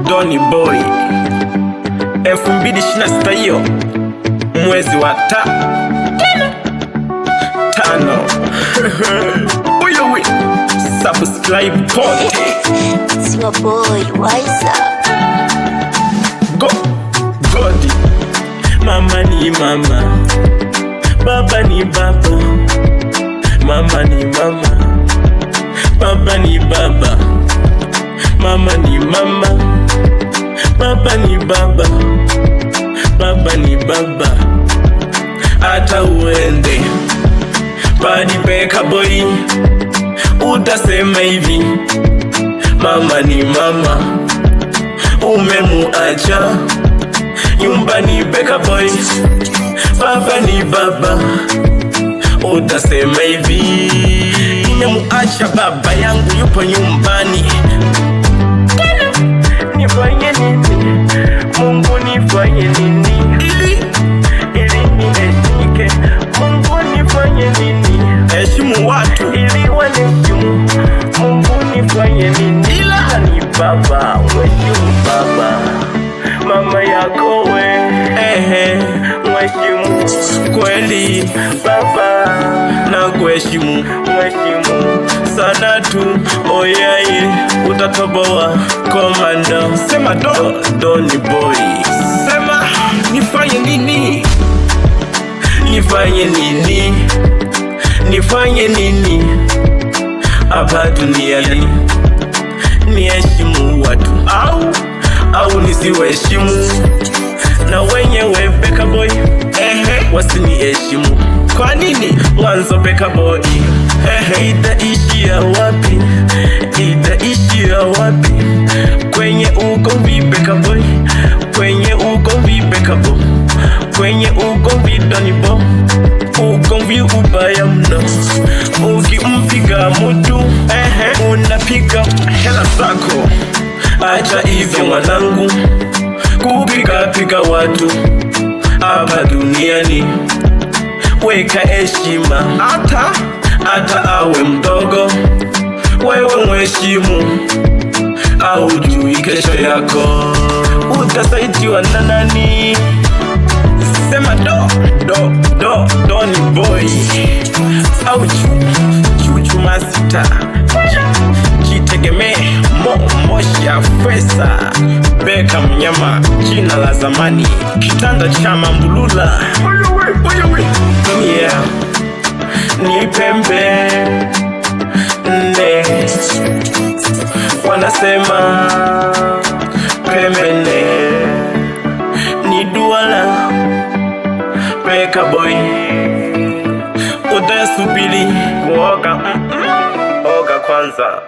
Donny Boy 2026 hiyo mwezi wa tano uyo subscribe pote. It's your boy Wise Up. Godi. Mama ni mama, baba ni baba, mama ni mama, baba ni baba, mama ni mama, baba ni baba, baba ni baba. Ata uende Badi Beka Boy, utasema hivi, mama ni mama, umemuacha nyumbani. Beka Boy, baba ni baba, utasema hivi, nimemuacha baba yangu yupo nyumbani. Nifanye nini? Mungu nifanye nini? Ili niheshimike. Mungu nifanye nini? Heshimu watu ili waniheshimu. Mungu nifanye nini? Ila ni baba, mheshimu baba. Mama yako we, mheshimu kweli baba, na kuheshimu, mheshimu sana tu. Oyaye utatoboa komando. Sema Donny Boy, sema nifanye nini? Nifanye nini? Nifanye nini hapa duniani? Niheshimu watu au nisiwaheshimu? Na wenyewe Beka Boy wasiniheshimu. Kwa nini? Mwanzo Beka Boy itaishia wapi? Itaishia wapi? Kwenye ugomvi Beka Boy, kwenye ugomvi Beka Boy, kwenye ugomvi Donny Boy. Ugomvi ubaya mno, ukimpiga mtu unapiga hela zako. Acha hivyo mwanangu, kupiga watu hapa duniani. Weka heshima, hata awe mdogo, wewe mheshimu. Au jui kesho yako utasaidiwa na nani? Sema Donny Boy au chuchu masita, jitegemee moshi ya pesa. Beka mnyama, jina la zamani, kitanda cha Mambulula. Yeah, ni pembe nne, wanasema pembe nne ni duala. Beka Boy, utasubiri kuoga, oga kwanza.